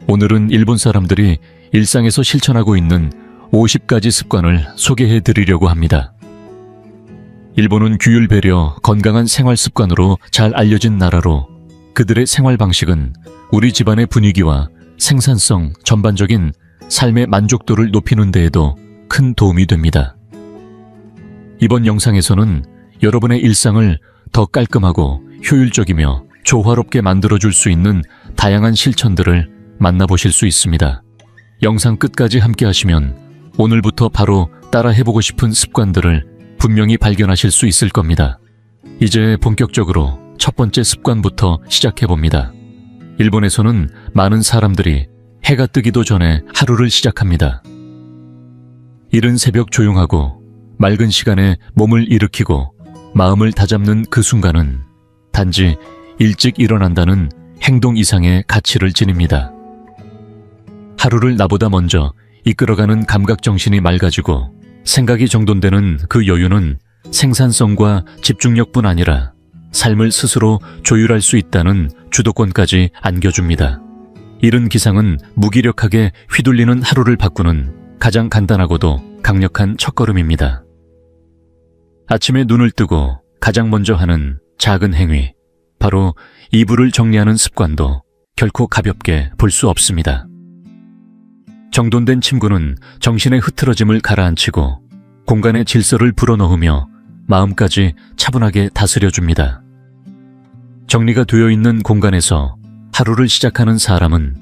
오늘은 일본 사람들이 일상에서 실천하고 있는 50가지 습관을 소개해 드리려고 합니다. 일본은 규율 배려, 건강한 생활 습관으로 잘 알려진 나라로 그들의 생활 방식은 우리 집안의 분위기와 생산성, 전반적인 삶의 만족도를 높이는 데에도 큰 도움이 됩니다. 이번 영상에서는 여러분의 일상을 더 깔끔하고 효율적이며 조화롭게 만들어줄 수 있는 다양한 실천들을 만나보실 수 있습니다. 영상 끝까지 함께 하시면 오늘부터 바로 따라 해보고 싶은 습관들을 분명히 발견하실 수 있을 겁니다. 이제 본격적으로 첫 번째 습관부터 시작해봅니다. 일본에서는 많은 사람들이 해가 뜨기도 전에 하루를 시작합니다. 이른 새벽 조용하고 맑은 시간에 몸을 일으키고 마음을 다잡는 그 순간은 단지 일찍 일어난다는 행동 이상의 가치를 지닙니다. 하루를 나보다 먼저 이끌어가는 감각정신이 맑아지고 생각이 정돈되는 그 여유는 생산성과 집중력뿐 아니라 삶을 스스로 조율할 수 있다는 주도권까지 안겨줍니다. 이른 기상은 무기력하게 휘둘리는 하루를 바꾸는 가장 간단하고도 강력한 첫걸음입니다. 아침에 눈을 뜨고 가장 먼저 하는 작은 행위, 바로 이불을 정리하는 습관도 결코 가볍게 볼 수 없습니다. 정돈된 침구는 정신의 흐트러짐을 가라앉히고 공간의 질서를 불어넣으며 마음까지 차분하게 다스려줍니다. 정리가 되어 있는 공간에서 하루를 시작하는 사람은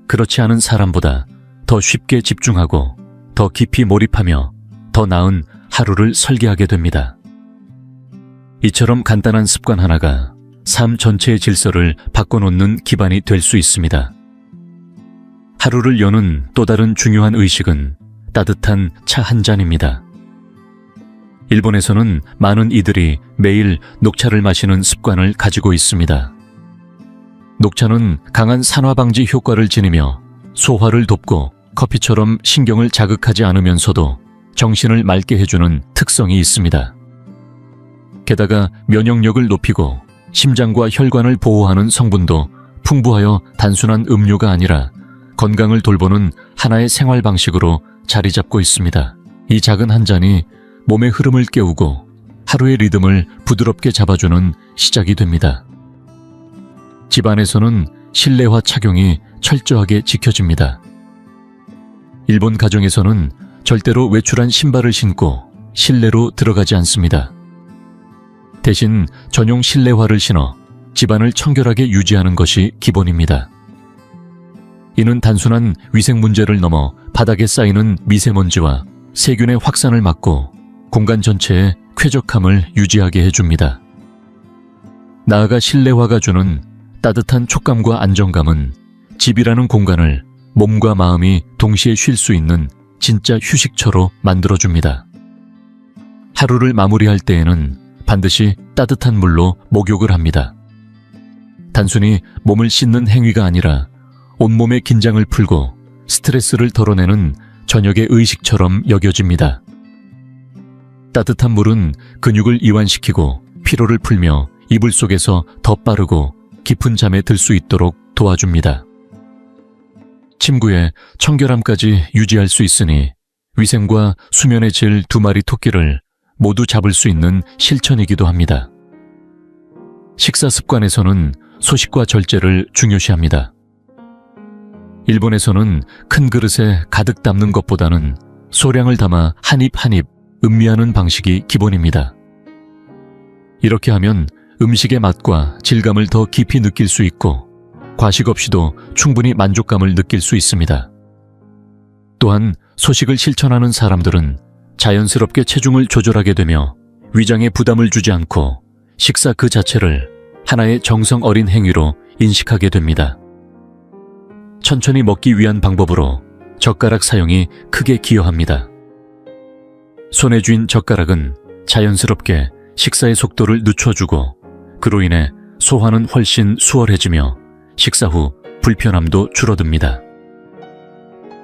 그렇지 않은 사람보다 더 쉽게 집중하고 더 깊이 몰입하며 더 나은 하루를 설계하게 됩니다. 이처럼 간단한 습관 하나가 삶 전체의 질서를 바꿔놓는 기반이 될 수 있습니다. 하루를 여는 또 다른 중요한 의식은 따뜻한 차 한 잔입니다. 일본에서는 많은 이들이 매일 녹차를 마시는 습관을 가지고 있습니다. 녹차는 강한 산화방지 효과를 지니며 소화를 돕고 커피처럼 신경을 자극하지 않으면서도 정신을 맑게 해주는 특성이 있습니다. 게다가 면역력을 높이고 심장과 혈관을 보호하는 성분도 풍부하여 단순한 음료가 아니라 건강을 돌보는 하나의 생활 방식으로 자리 잡고 있습니다. 이 작은 한 잔이 몸의 흐름을 깨우고 하루의 리듬을 부드럽게 잡아주는 시작이 됩니다. 집안에서는 실내화 착용이 철저하게 지켜집니다. 일본 가정에서는 절대로 외출한 신발을 신고 실내로 들어가지 않습니다. 대신 전용 실내화를 신어 집안을 청결하게 유지하는 것이 기본입니다. 이는 단순한 위생 문제를 넘어 바닥에 쌓이는 미세먼지와 세균의 확산을 막고 공간 전체의 쾌적함을 유지하게 해줍니다. 나아가 실내화가 주는 따뜻한 촉감과 안정감은 집이라는 공간을 몸과 마음이 동시에 쉴 수 있는 진짜 휴식처로 만들어줍니다. 하루를 마무리할 때에는 반드시 따뜻한 물로 목욕을 합니다. 단순히 몸을 씻는 행위가 아니라 온몸의 긴장을 풀고 스트레스를 덜어내는 저녁의 의식처럼 여겨집니다. 따뜻한 물은 근육을 이완시키고 피로를 풀며 이불 속에서 더 빠르고 깊은 잠에 들 수 있도록 도와줍니다. 침구에 청결함까지 유지할 수 있으니 위생과 수면의 질 두 마리 토끼를 모두 잡을 수 있는 실천이기도 합니다. 식사 습관에서는 소식과 절제를 중요시합니다. 일본에서는 큰 그릇에 가득 담는 것보다는 소량을 담아 한 입 한 입 음미하는 방식이 기본입니다. 이렇게 하면 음식의 맛과 질감을 더 깊이 느낄 수 있고 과식 없이도 충분히 만족감을 느낄 수 있습니다. 또한 소식을 실천하는 사람들은 자연스럽게 체중을 조절하게 되며 위장에 부담을 주지 않고 식사 그 자체를 하나의 정성 어린 행위로 인식하게 됩니다. 천천히 먹기 위한 방법으로 젓가락 사용이 크게 기여합니다. 손에 쥔 젓가락은 자연스럽게 식사의 속도를 늦춰주고 그로 인해 소화는 훨씬 수월해지며 식사 후 불편함도 줄어듭니다.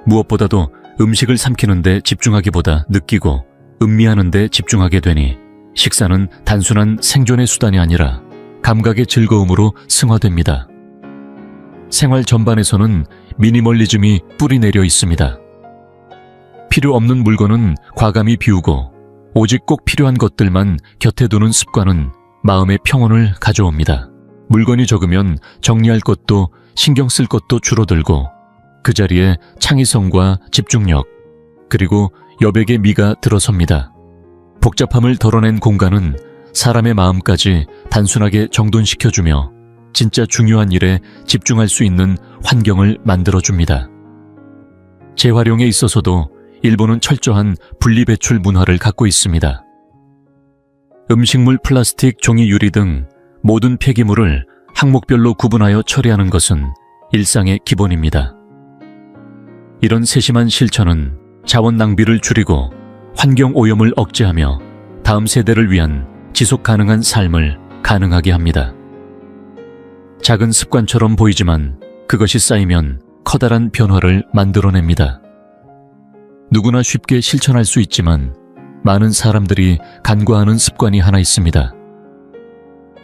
무엇보다도 음식을 삼키는 데 집중하기보다 느끼고 음미하는 데 집중하게 되니 식사는 단순한 생존의 수단이 아니라 감각의 즐거움으로 승화됩니다. 생활 전반에서는 미니멀리즘이 뿌리내려 있습니다. 필요 없는 물건은 과감히 비우고 오직 꼭 필요한 것들만 곁에 두는 습관은 마음의 평온을 가져옵니다. 물건이 적으면 정리할 것도 신경 쓸 것도 줄어들고 그 자리에 창의성과 집중력 그리고 여백의 미가 들어섭니다. 복잡함을 덜어낸 공간은 사람의 마음까지 단순하게 정돈시켜주며 진짜 중요한 일에 집중할 수 있는 환경을 만들어줍니다. 재활용에 있어서도 일본은 철저한 분리배출 문화를 갖고 있습니다. 음식물, 플라스틱, 종이, 유리 등 모든 폐기물을 항목별로 구분하여 처리하는 것은 일상의 기본입니다. 이런 세심한 실천은 자원 낭비를 줄이고 환경 오염을 억제하며 다음 세대를 위한 지속 가능한 삶을 가능하게 합니다. 작은 습관처럼 보이지만 그것이 쌓이면 커다란 변화를 만들어냅니다. 누구나 쉽게 실천할 수 있지만 많은 사람들이 간과하는 습관이 하나 있습니다.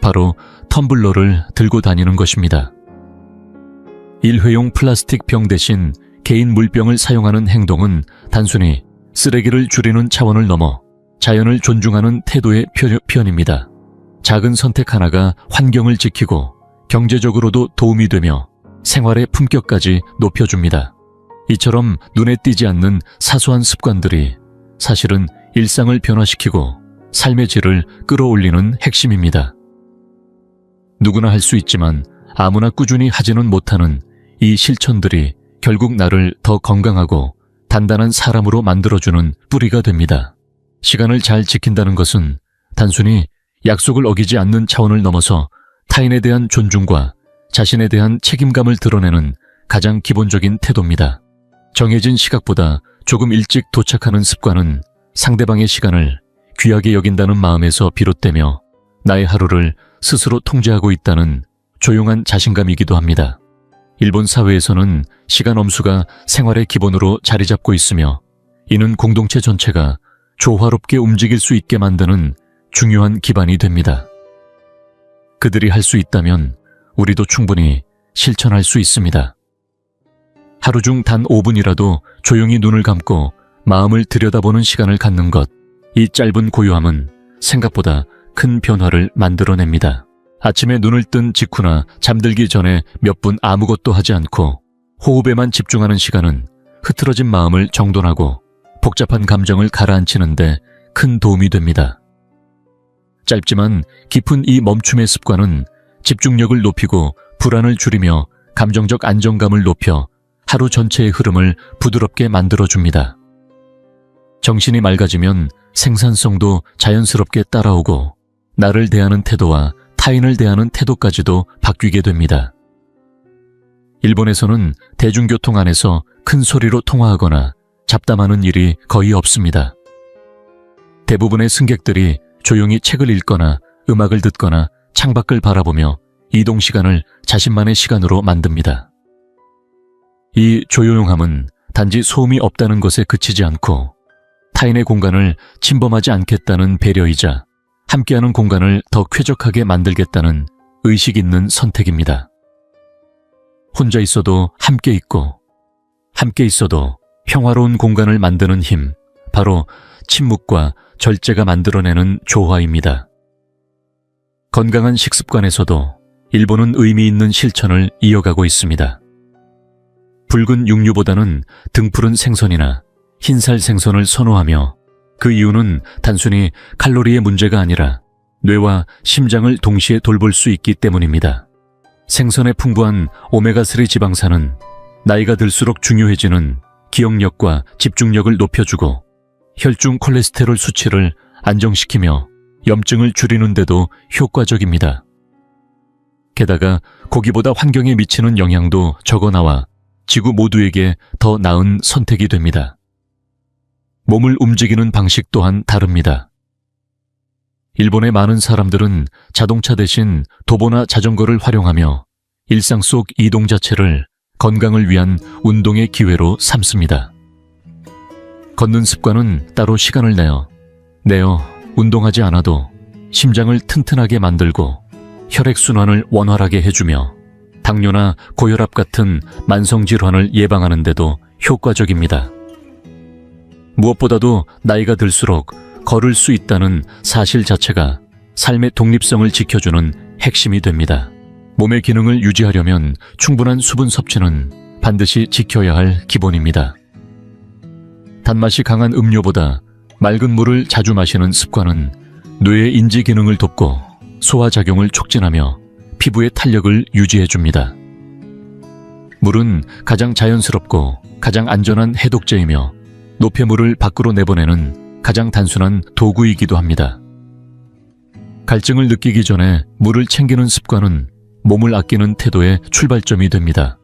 바로 텀블러를 들고 다니는 것입니다. 일회용 플라스틱 병 대신 개인 물병을 사용하는 행동은 단순히 쓰레기를 줄이는 차원을 넘어 자연을 존중하는 태도의 표현입니다. 작은 선택 하나가 환경을 지키고 경제적으로도 도움이 되며 생활의 품격까지 높여줍니다. 이처럼 눈에 띄지 않는 사소한 습관들이 사실은 일상을 변화시키고 삶의 질을 끌어올리는 핵심입니다. 누구나 할 수 있지만 아무나 꾸준히 하지는 못하는 이 실천들이 결국 나를 더 건강하고 단단한 사람으로 만들어주는 뿌리가 됩니다. 시간을 잘 지킨다는 것은 단순히 약속을 어기지 않는 차원을 넘어서 타인에 대한 존중과 자신에 대한 책임감을 드러내는 가장 기본적인 태도입니다. 정해진 시각보다 조금 일찍 도착하는 습관은 상대방의 시간을 귀하게 여긴다는 마음에서 비롯되며 나의 하루를 스스로 통제하고 있다는 조용한 자신감이기도 합니다. 일본 사회에서는 시간 엄수가 생활의 기본으로 자리 잡고 있으며 이는 공동체 전체가 조화롭게 움직일 수 있게 만드는 중요한 기반이 됩니다. 그들이 할 수 있다면 우리도 충분히 실천할 수 있습니다. 하루 중 단 5분이라도 조용히 눈을 감고 마음을 들여다보는 시간을 갖는 것, 이 짧은 고요함은 생각보다 큰 변화를 만들어냅니다. 아침에 눈을 뜬 직후나 잠들기 전에 몇 분 아무것도 하지 않고 호흡에만 집중하는 시간은 흐트러진 마음을 정돈하고 복잡한 감정을 가라앉히는 데 큰 도움이 됩니다. 짧지만 깊은 이 멈춤의 습관은 집중력을 높이고 불안을 줄이며 감정적 안정감을 높여 하루 전체의 흐름을 부드럽게 만들어줍니다. 정신이 맑아지면 생산성도 자연스럽게 따라오고 나를 대하는 태도와 타인을 대하는 태도까지도 바뀌게 됩니다. 일본에서는 대중교통 안에서 큰 소리로 통화하거나 잡담하는 일이 거의 없습니다. 대부분의 승객들이 조용히 책을 읽거나 음악을 듣거나 창밖을 바라보며 이동 시간을 자신만의 시간으로 만듭니다. 이 조용함은 단지 소음이 없다는 것에 그치지 않고 타인의 공간을 침범하지 않겠다는 배려이자 함께하는 공간을 더 쾌적하게 만들겠다는 의식 있는 선택입니다. 혼자 있어도 함께 있고 함께 있어도 평화로운 공간을 만드는 힘, 바로 침묵과 절제가 만들어내는 조화입니다. 건강한 식습관에서도 일본은 의미 있는 실천을 이어가고 있습니다. 붉은 육류보다는 등푸른 생선이나 흰살 생선을 선호하며 그 이유는 단순히 칼로리의 문제가 아니라 뇌와 심장을 동시에 돌볼 수 있기 때문입니다. 생선의 풍부한 오메가3 지방산은 나이가 들수록 중요해지는 기억력과 집중력을 높여주고 혈중 콜레스테롤 수치를 안정시키며 염증을 줄이는 데도 효과적입니다. 게다가 고기보다 환경에 미치는 영향도 적어 나와 지구 모두에게 더 나은 선택이 됩니다. 몸을 움직이는 방식 또한 다릅니다. 일본의 많은 사람들은 자동차 대신 도보나 자전거를 활용하며 일상 속 이동 자체를 건강을 위한 운동의 기회로 삼습니다. 걷는 습관은 따로 시간을 내어 운동하지 않아도 심장을 튼튼하게 만들고 혈액순환을 원활하게 해주며 당뇨나 고혈압 같은 만성질환을 예방하는 데도 효과적입니다. 무엇보다도 나이가 들수록 걸을 수 있다는 사실 자체가 삶의 독립성을 지켜주는 핵심이 됩니다. 몸의 기능을 유지하려면 충분한 수분 섭취는 반드시 지켜야 할 기본입니다. 단맛이 강한 음료보다 맑은 물을 자주 마시는 습관은 뇌의 인지 기능을 돕고 소화작용을 촉진하며 피부의 탄력을 유지해줍니다. 물은 가장 자연스럽고 가장 안전한 해독제이며 노폐물을 밖으로 내보내는 가장 단순한 도구이기도 합니다. 갈증을 느끼기 전에 물을 챙기는 습관은 몸을 아끼는 태도의 출발점이 됩니다.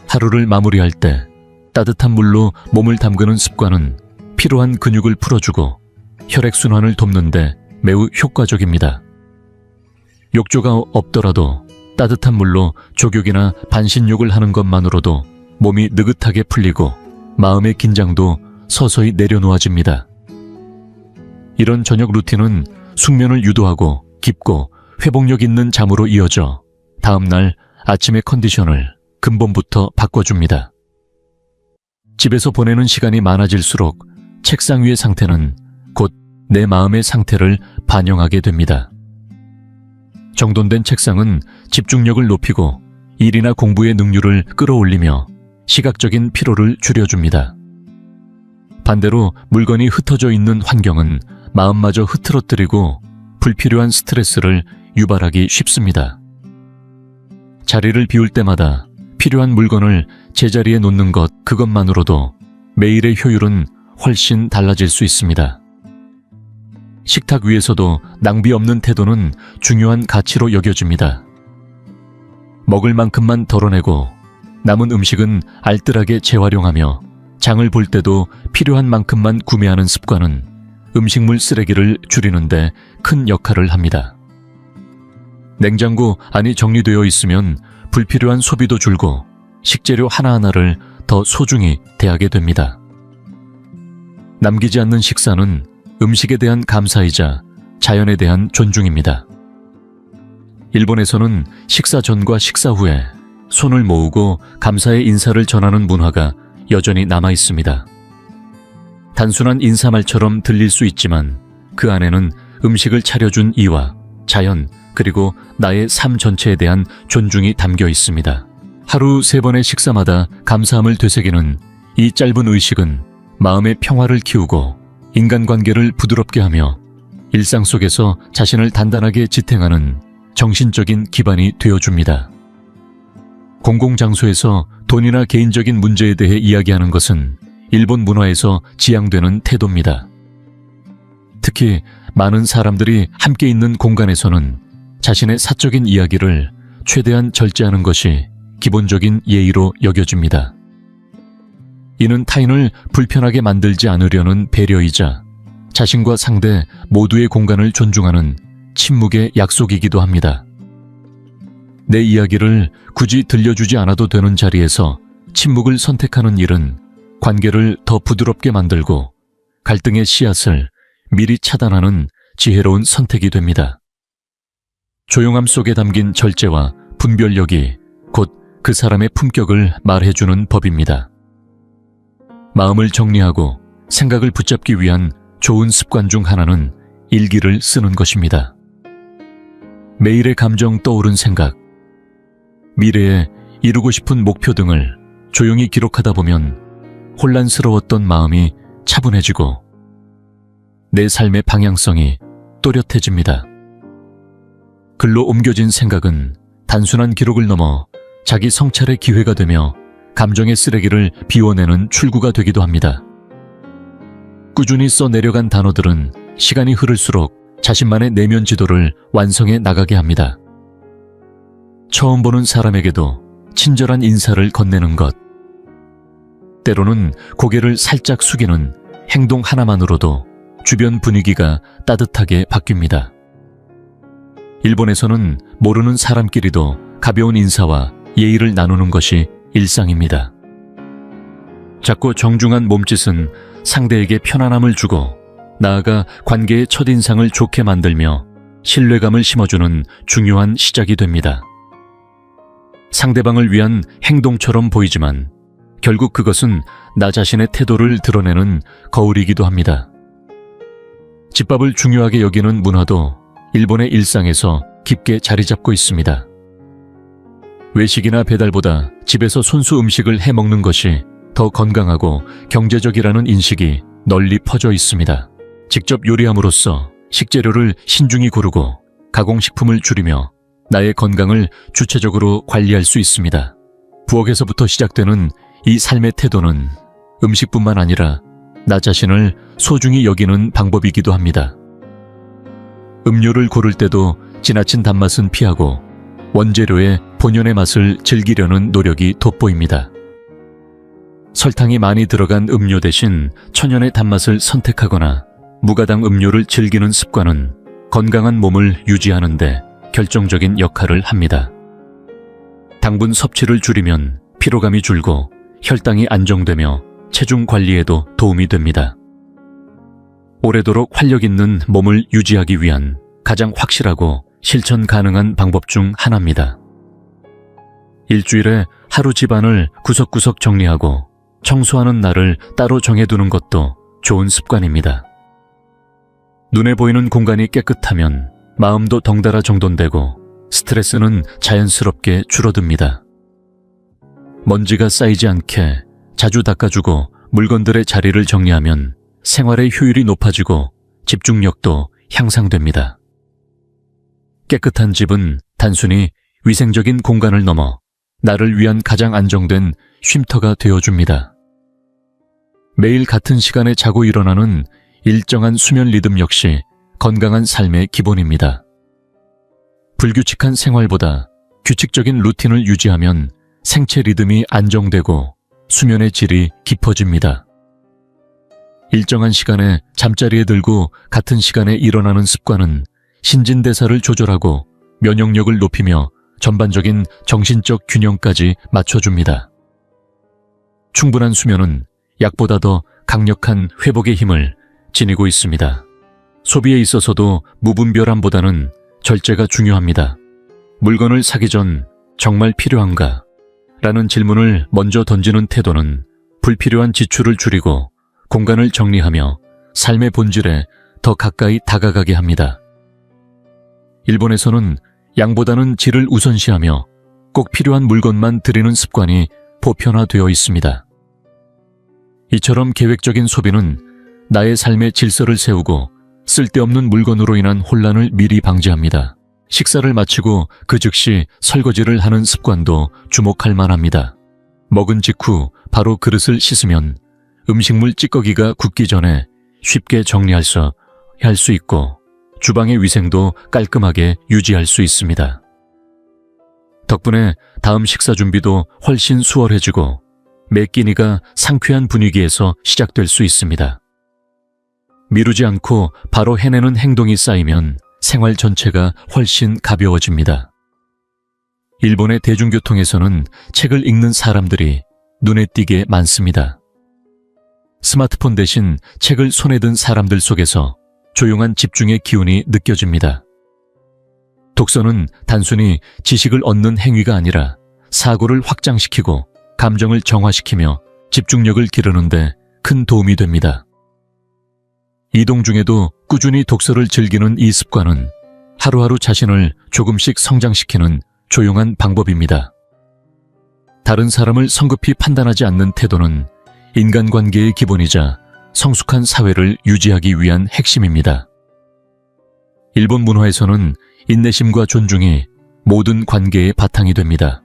하루를 마무리할 때 따뜻한 물로 몸을 담그는 습관은 피로한 근육을 풀어주고 혈액순환을 돕는 데 매우 효과적입니다. 욕조가 없더라도 따뜻한 물로 족욕이나 반신욕을 하는 것만으로도 몸이 느긋하게 풀리고 마음의 긴장도 서서히 내려놓아집니다. 이런 저녁 루틴은 숙면을 유도하고 깊고 회복력 있는 잠으로 이어져 다음날 아침의 컨디션을 근본부터 바꿔줍니다. 집에서 보내는 시간이 많아질수록 책상 위의 상태는 곧 내 마음의 상태를 반영하게 됩니다. 정돈된 책상은 집중력을 높이고 일이나 공부의 능률을 끌어올리며 시각적인 피로를 줄여줍니다. 반대로 물건이 흩어져 있는 환경은 마음마저 흐트러뜨리고 불필요한 스트레스를 유발하기 쉽습니다. 자리를 비울 때마다 필요한 물건을 제자리에 놓는 것 그것만으로도 매일의 효율은 훨씬 달라질 수 있습니다. 식탁 위에서도 낭비 없는 태도는 중요한 가치로 여겨집니다. 먹을 만큼만 덜어내고 남은 음식은 알뜰하게 재활용하며 장을 볼 때도 필요한 만큼만 구매하는 습관은 음식물 쓰레기를 줄이는데 큰 역할을 합니다. 냉장고 안이 정리되어 있으면 불필요한 소비도 줄고 식재료 하나하나를 더 소중히 대하게 됩니다. 남기지 않는 식사는 음식에 대한 감사이자 자연에 대한 존중입니다. 일본에서는 식사 전과 식사 후에 손을 모으고 감사의 인사를 전하는 문화가 여전히 남아 있습니다. 단순한 인사말처럼 들릴 수 있지만 그 안에는 음식을 차려준 이와 자연 그리고 나의 삶 전체에 대한 존중이 담겨 있습니다. 하루 3번의 식사마다 감사함을 되새기는 이 짧은 의식은 마음의 평화를 키우고 인간관계를 부드럽게 하며 일상 속에서 자신을 단단하게 지탱하는 정신적인 기반이 되어줍니다. 공공장소에서 돈이나 개인적인 문제에 대해 이야기하는 것은 일본 문화에서 지향되는 태도입니다. 특히 많은 사람들이 함께 있는 공간에서는 자신의 사적인 이야기를 최대한 절제하는 것이 기본적인 예의로 여겨집니다. 이는 타인을 불편하게 만들지 않으려는 배려이자 자신과 상대 모두의 공간을 존중하는 침묵의 약속이기도 합니다. 내 이야기를 굳이 들려주지 않아도 되는 자리에서 침묵을 선택하는 일은 관계를 더 부드럽게 만들고 갈등의 씨앗을 미리 차단하는 지혜로운 선택이 됩니다. 조용함 속에 담긴 절제와 분별력이 곧 그 사람의 품격을 말해주는 법입니다. 마음을 정리하고 생각을 붙잡기 위한 좋은 습관 중 하나는 일기를 쓰는 것입니다. 매일의 감정 떠오른 생각, 미래에 이루고 싶은 목표 등을 조용히 기록하다 보면 혼란스러웠던 마음이 차분해지고 내 삶의 방향성이 또렷해집니다. 글로 옮겨진 생각은 단순한 기록을 넘어 자기 성찰의 기회가 되며 감정의 쓰레기를 비워내는 출구가 되기도 합니다. 꾸준히 써내려간 단어들은 시간이 흐를수록 자신만의 내면 지도를 완성해 나가게 합니다. 처음 보는 사람에게도 친절한 인사를 건네는 것, 때로는 고개를 살짝 숙이는 행동 하나만으로도 주변 분위기가 따뜻하게 바뀝니다. 일본에서는 모르는 사람끼리도 가벼운 인사와 예의를 나누는 것이 일상입니다. 작고 정중한 몸짓은 상대에게 편안함을 주고 나아가 관계의 첫인상을 좋게 만들며 신뢰감을 심어주는 중요한 시작이 됩니다. 상대방을 위한 행동처럼 보이지만 결국 그것은 나 자신의 태도를 드러내는 거울이기도 합니다. 집밥을 중요하게 여기는 문화도 일본의 일상에서 깊게 자리 잡고 있습니다. 외식이나 배달보다 집에서 손수 음식을 해 먹는 것이 더 건강하고 경제적이라는 인식이 널리 퍼져 있습니다. 직접 요리함으로써 식재료를 신중히 고르고 가공식품을 줄이며 나의 건강을 주체적으로 관리할 수 있습니다. 부엌에서부터 시작되는 이 삶의 태도는 음식뿐만 아니라 나 자신을 소중히 여기는 방법이기도 합니다. 음료를 고를 때도 지나친 단맛은 피하고 원재료의 본연의 맛을 즐기려는 노력이 돋보입니다. 설탕이 많이 들어간 음료 대신 천연의 단맛을 선택하거나 무가당 음료를 즐기는 습관은 건강한 몸을 유지하는 데 결정적인 역할을 합니다. 당분 섭취를 줄이면 피로감이 줄고 혈당이 안정되며 체중 관리에도 도움이 됩니다. 오래도록 활력 있는 몸을 유지하기 위한 가장 확실하고 실천 가능한 방법 중 하나입니다. 일주일에 하루 집안을 구석구석 정리하고 청소하는 날을 따로 정해두는 것도 좋은 습관입니다. 눈에 보이는 공간이 깨끗하면 마음도 덩달아 정돈되고 스트레스는 자연스럽게 줄어듭니다. 먼지가 쌓이지 않게 자주 닦아주고 물건들의 자리를 정리하면 생활의 효율이 높아지고 집중력도 향상됩니다. 깨끗한 집은 단순히 위생적인 공간을 넘어 나를 위한 가장 안정된 쉼터가 되어줍니다. 매일 같은 시간에 자고 일어나는 일정한 수면 리듬 역시 건강한 삶의 기본입니다. 불규칙한 생활보다 규칙적인 루틴을 유지하면 생체 리듬이 안정되고 수면의 질이 깊어집니다. 일정한 시간에 잠자리에 들고 같은 시간에 일어나는 습관은 신진대사를 조절하고 면역력을 높이며 전반적인 정신적 균형까지 맞춰줍니다. 충분한 수면은 약보다 더 강력한 회복의 힘을 지니고 있습니다. 소비에 있어서도 무분별함보다는 절제가 중요합니다. 물건을 사기 전 정말 필요한가? 라는 질문을 먼저 던지는 태도는 불필요한 지출을 줄이고 공간을 정리하며 삶의 본질에 더 가까이 다가가게 합니다. 일본에서는 양보다는 질을 우선시하며 꼭 필요한 물건만 들이는 습관이 보편화되어 있습니다. 이처럼 계획적인 소비는 나의 삶의 질서를 세우고 쓸데없는 물건으로 인한 혼란을 미리 방지합니다. 식사를 마치고 그 즉시 설거지를 하는 습관도 주목할 만합니다. 먹은 직후 바로 그릇을 씻으면 음식물 찌꺼기가 굳기 전에 쉽게 정리할 수 있고 주방의 위생도 깔끔하게 유지할 수 있습니다. 덕분에 다음 식사 준비도 훨씬 수월해지고 매 끼니가 상쾌한 분위기에서 시작될 수 있습니다. 미루지 않고 바로 해내는 행동이 쌓이면 생활 전체가 훨씬 가벼워집니다. 일본의 대중교통에서는 책을 읽는 사람들이 눈에 띄게 많습니다. 스마트폰 대신 책을 손에 든 사람들 속에서 조용한 집중의 기운이 느껴집니다. 독서는 단순히 지식을 얻는 행위가 아니라 사고를 확장시키고 감정을 정화시키며 집중력을 기르는 데 큰 도움이 됩니다. 이동 중에도 꾸준히 독서를 즐기는 이 습관은 하루하루 자신을 조금씩 성장시키는 조용한 방법입니다. 다른 사람을 성급히 판단하지 않는 태도는 인간관계의 기본이자 성숙한 사회를 유지하기 위한 핵심입니다. 일본 문화에서는 인내심과 존중이 모든 관계의 바탕이 됩니다.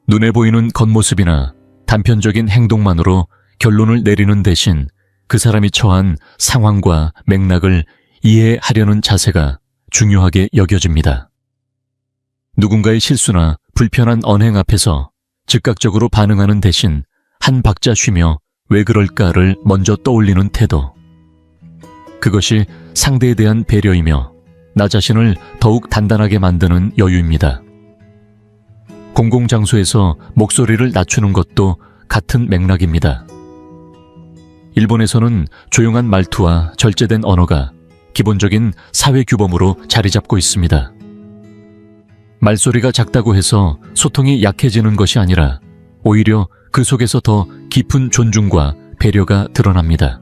눈에 보이는 겉모습이나 단편적인 행동만으로 결론을 내리는 대신 그 사람이 처한 상황과 맥락을 이해하려는 자세가 중요하게 여겨집니다. 누군가의 실수나 불편한 언행 앞에서 즉각적으로 반응하는 대신 한 박자 쉬며 왜 그럴까를 먼저 떠올리는 태도. 그것이 상대에 대한 배려이며 나 자신을 더욱 단단하게 만드는 여유입니다. 공공장소에서 목소리를 낮추는 것도 같은 맥락입니다. 일본에서는 조용한 말투와 절제된 언어가 기본적인 사회 규범으로 자리 잡고 있습니다. 말소리가 작다고 해서 소통이 약해지는 것이 아니라 오히려 그 속에서 더 깊은 존중과 배려가 드러납니다.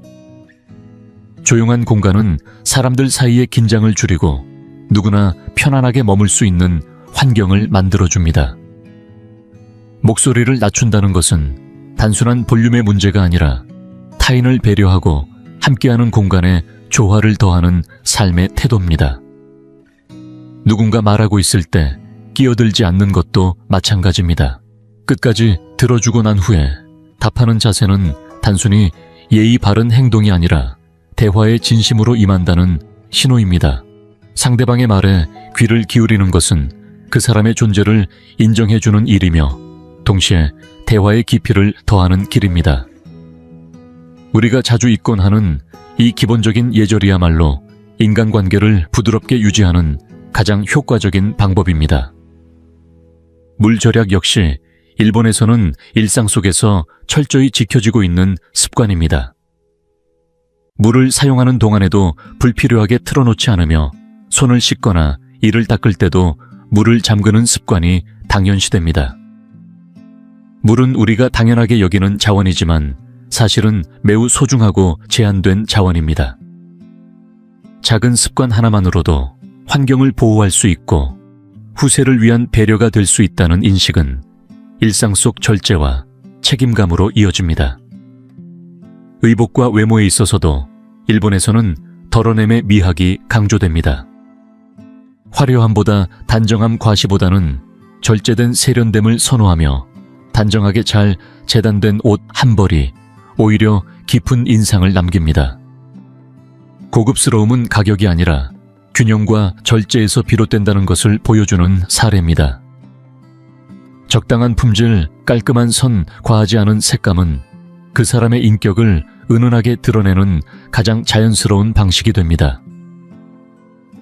조용한 공간은 사람들 사이의 긴장을 줄이고 누구나 편안하게 머물 수 있는 환경을 만들어줍니다. 목소리를 낮춘다는 것은 단순한 볼륨의 문제가 아니라 타인을 배려하고 함께하는 공간에 조화를 더하는 삶의 태도입니다. 누군가 말하고 있을 때 끼어들지 않는 것도 마찬가지입니다. 끝까지 들어주고 난 후에 답하는 자세는 단순히 예의 바른 행동이 아니라 대화에 진심으로 임한다는 신호입니다. 상대방의 말에 귀를 기울이는 것은 그 사람의 존재를 인정해주는 일이며 동시에 대화의 깊이를 더하는 길입니다. 우리가 자주 잊곤 하는 이 기본적인 예절이야말로 인간관계를 부드럽게 유지하는 가장 효과적인 방법입니다. 물 절약 역시 일본에서는 일상 속에서 철저히 지켜지고 있는 습관입니다. 물을 사용하는 동안에도 불필요하게 틀어놓지 않으며 손을 씻거나 이를 닦을 때도 물을 잠그는 습관이 당연시됩니다. 물은 우리가 당연하게 여기는 자원이지만 사실은 매우 소중하고 제한된 자원입니다. 작은 습관 하나만으로도 환경을 보호할 수 있고 후세를 위한 배려가 될 수 있다는 인식은 일상 속 절제와 책임감으로 이어집니다. 의복과 외모에 있어서도 일본에서는 덜어냄의 미학이 강조됩니다. 화려함보다 단정함 과시보다는 절제된 세련됨을 선호하며 단정하게 잘 재단된 옷 한 벌이 오히려 깊은 인상을 남깁니다. 고급스러움은 가격이 아니라 균형과 절제에서 비롯된다는 것을 보여주는 사례입니다. 적당한 품질, 깔끔한 선, 과하지 않은 색감은 그 사람의 인격을 은은하게 드러내는 가장 자연스러운 방식이 됩니다.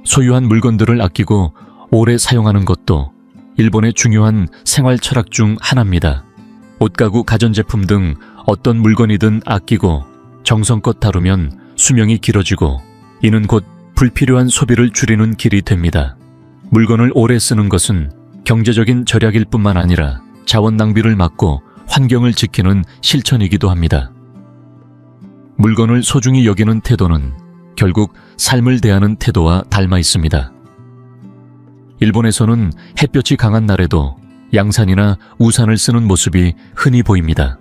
소유한 물건들을 아끼고 오래 사용하는 것도 일본의 중요한 생활 철학 중 하나입니다. 옷가구, 가전제품 등 어떤 물건이든 아끼고 정성껏 다루면 수명이 길어지고 이는 곧 불필요한 소비를 줄이는 길이 됩니다. 물건을 오래 쓰는 것은 경제적인 절약일 뿐만 아니라 자원 낭비를 막고 환경을 지키는 실천이기도 합니다. 물건을 소중히 여기는 태도는 결국 삶을 대하는 태도와 닮아 있습니다. 일본에서는 햇볕이 강한 날에도 양산이나 우산을 쓰는 모습이 흔히 보입니다.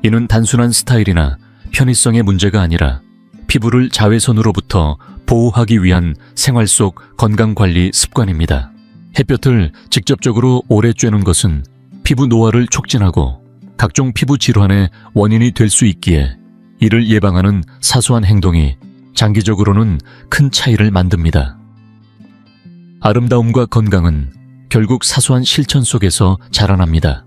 이는 단순한 스타일이나 편의성의 문제가 아니라 피부를 자외선으로부터 보호하기 위한 생활 속 건강관리 습관입니다. 햇볕을 직접적으로 오래 쬐는 것은 피부 노화를 촉진하고 각종 피부 질환의 원인이 될 수 있기에 이를 예방하는 사소한 행동이 장기적으로는 큰 차이를 만듭니다. 아름다움과 건강은 결국 사소한 실천 속에서 자라납니다.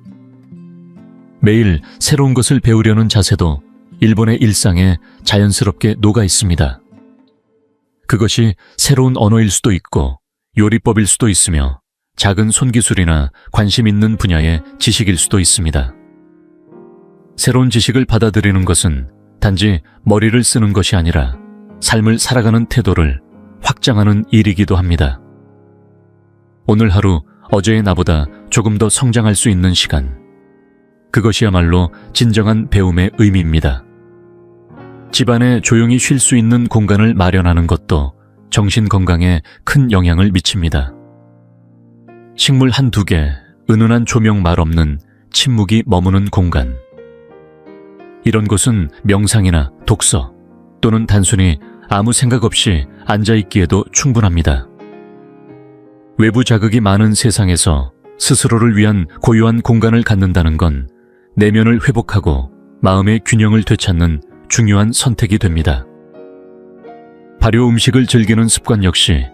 매일 새로운 것을 배우려는 자세도 일본의 일상에 자연스럽게 녹아 있습니다. 그것이 새로운 언어일 수도 있고 요리법일 수도 있으며 작은 손기술이나 관심 있는 분야의 지식일 수도 있습니다. 새로운 지식을 받아들이는 것은 단지 머리를 쓰는 것이 아니라 삶을 살아가는 태도를 확장하는 일이기도 합니다. 오늘 하루 어제의 나보다 조금 더 성장할 수 있는 시간, 그것이야말로 진정한 배움의 의미입니다. 집안에 조용히 쉴 수 있는 공간을 마련하는 것도 정신 건강에 큰 영향을 미칩니다. 식물 한두 개, 은은한 조명 말 없는 침묵이 머무는 공간. 이런 곳은 명상이나 독서 또는 단순히 아무 생각 없이 앉아있기에도 충분합니다. 외부 자극이 많은 세상에서 스스로를 위한 고요한 공간을 갖는다는 건 내면을 회복하고 마음의 균형을 되찾는 중요한 선택이 됩니다. 발효 음식을 즐기는 습관 역시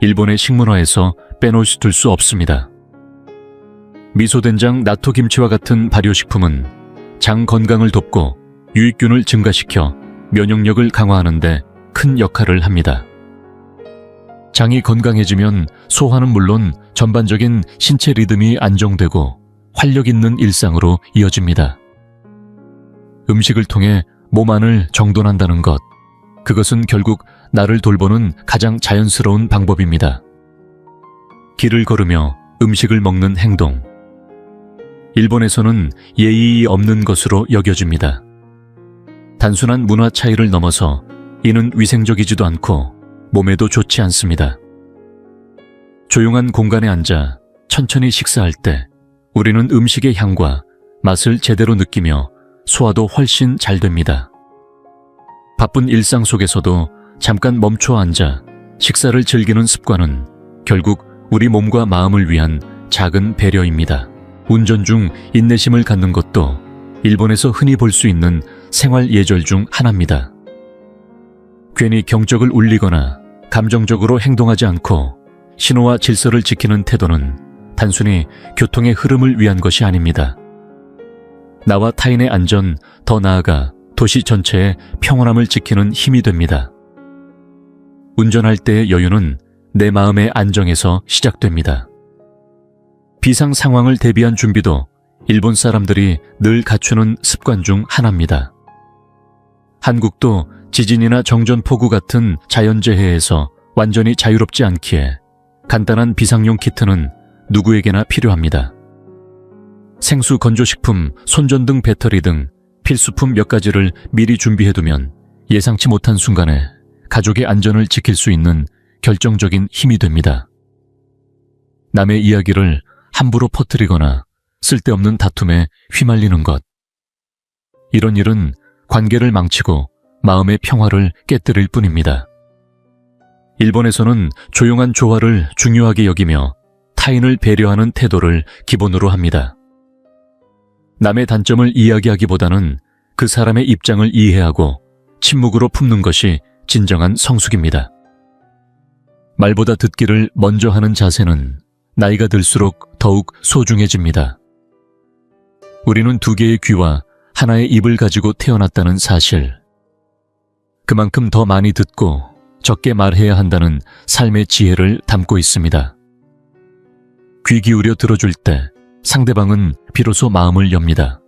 일본의 식문화에서 빼놓을 수 없습니다. 미소된장, 나토김치와 같은 발효식품은 장 건강을 돕고 유익균을 증가시켜 면역력을 강화하는 데 큰 역할을 합니다. 장이 건강해지면 소화는 물론 전반적인 신체 리듬이 안정되고 활력 있는 일상으로 이어집니다. 음식을 통해 몸 안을 정돈한다는 것, 그것은 결국 나를 돌보는 가장 자연스러운 방법입니다. 길을 걸으며 음식을 먹는 행동. 일본에서는 예의 없는 것으로 여겨집니다. 단순한 문화 차이를 넘어서 이는 위생적이지도 않고 몸에도 좋지 않습니다. 조용한 공간에 앉아 천천히 식사할 때 우리는 음식의 향과 맛을 제대로 느끼며 소화도 훨씬 잘 됩니다. 바쁜 일상 속에서도 잠깐 멈춰 앉아 식사를 즐기는 습관은 결국 우리 몸과 마음을 위한 작은 배려입니다. 운전 중 인내심을 갖는 것도 일본에서 흔히 볼 수 있는 생활 예절 중 하나입니다. 괜히 경적을 울리거나 감정적으로 행동하지 않고 신호와 질서를 지키는 태도는 단순히 교통의 흐름을 위한 것이 아닙니다. 나와 타인의 안전, 더 나아가 도시 전체의 평온함을 지키는 힘이 됩니다. 운전할 때의 여유는 내 마음의 안정에서 시작됩니다. 비상 상황을 대비한 준비도 일본 사람들이 늘 갖추는 습관 중 하나입니다. 한국도 지진이나 정전폭우 같은 자연재해에서 완전히 자유롭지 않기에 간단한 비상용 키트는 누구에게나 필요합니다. 생수 건조식품, 손전등 배터리 등 필수품 몇 가지를 미리 준비해두면 예상치 못한 순간에 가족의 안전을 지킬 수 있는 결정적인 힘이 됩니다. 남의 이야기를 함부로 퍼뜨리거나 쓸데없는 다툼에 휘말리는 것. 이런 일은 관계를 망치고 마음의 평화를 깨뜨릴 뿐입니다. 일본에서는 조용한 조화를 중요하게 여기며 타인을 배려하는 태도를 기본으로 합니다. 남의 단점을 이야기하기보다는 그 사람의 입장을 이해하고 침묵으로 품는 것이 진정한 성숙입니다. 말보다 듣기를 먼저 하는 자세는 나이가 들수록 더욱 소중해집니다. 우리는 두 개의 귀와 하나의 입을 가지고 태어났다는 사실. 그만큼 더 많이 듣고 적게 말해야 한다는 삶의 지혜를 담고 있습니다. 귀 기울여 들어줄 때 상대방은 비로소 마음을 엽니다.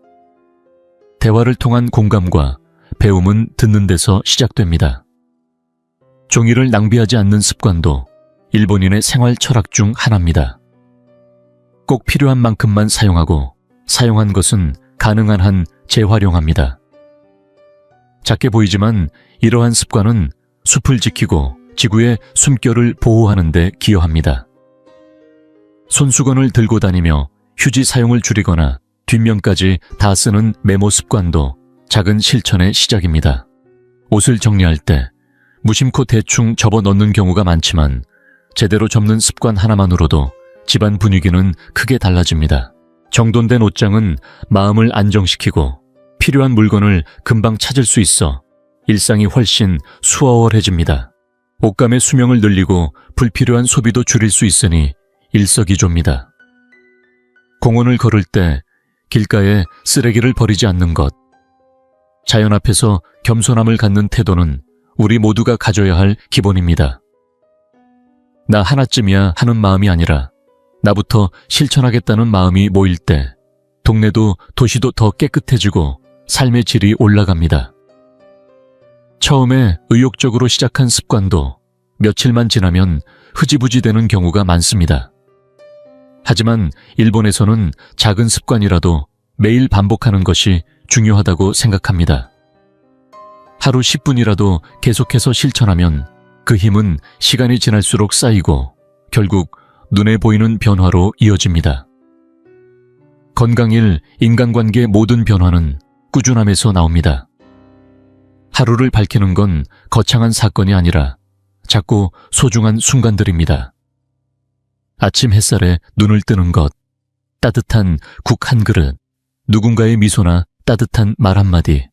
대화를 통한 공감과 배움은 듣는 데서 시작됩니다. 종이를 낭비하지 않는 습관도 일본인의 생활 철학 중 하나입니다. 꼭 필요한 만큼만 사용하고 사용한 것은 가능한 한 재활용합니다. 작게 보이지만 이러한 습관은 숲을 지키고 지구의 숨결을 보호하는 데 기여합니다. 손수건을 들고 다니며 휴지 사용을 줄이거나 뒷면까지 다 쓰는 메모 습관도 작은 실천의 시작입니다. 옷을 정리할 때 무심코 대충 접어 넣는 경우가 많지만 제대로 접는 습관 하나만으로도 집안 분위기는 크게 달라집니다. 정돈된 옷장은 마음을 안정시키고 필요한 물건을 금방 찾을 수 있어 일상이 훨씬 수월해집니다. 옷감의 수명을 늘리고 불필요한 소비도 줄일 수 있으니 일석이조입니다. 공원을 걸을 때 길가에 쓰레기를 버리지 않는 것. 자연 앞에서 겸손함을 갖는 태도는 우리 모두가 가져야 할 기본입니다. 나 하나쯤이야 하는 마음이 아니라 나부터 실천하겠다는 마음이 모일 때 동네도 도시도 더 깨끗해지고 삶의 질이 올라갑니다. 처음에 의욕적으로 시작한 습관도 며칠만 지나면 흐지부지 되는 경우가 많습니다. 하지만 일본에서는 작은 습관이라도 매일 반복하는 것이 중요하다고 생각합니다. 하루 10분이라도 계속해서 실천하면 그 힘은 시간이 지날수록 쌓이고 결국 눈에 보이는 변화로 이어집니다. 건강일, 인간관계 모든 변화는 꾸준함에서 나옵니다. 하루를 밝히는 건 거창한 사건이 아니라 작고 소중한 순간들입니다. 아침 햇살에 눈을 뜨는 것, 따뜻한 국 한 그릇, 누군가의 미소나 따뜻한 말 한마디.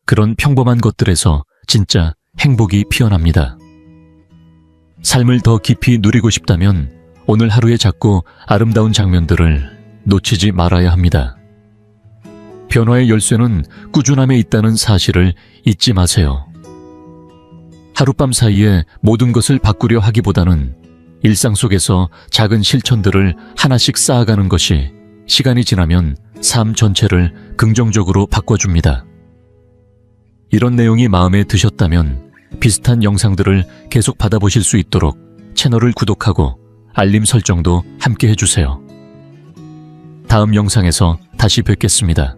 그런 평범한 것들에서 진짜 행복이 피어납니다. 삶을 더 깊이 누리고 싶다면 오늘 하루의 작고 아름다운 장면들을 놓치지 말아야 합니다. 변화의 열쇠는 꾸준함에 있다는 사실을 잊지 마세요. 하룻밤 사이에 모든 것을 바꾸려 하기보다는 일상 속에서 작은 실천들을 하나씩 쌓아가는 것이 시간이 지나면 삶 전체를 긍정적으로 바꿔줍니다. 이런 내용이 마음에 드셨다면 비슷한 영상들을 계속 받아보실 수 있도록 채널을 구독하고 알림 설정도 함께 해주세요. 다음 영상에서 다시 뵙겠습니다.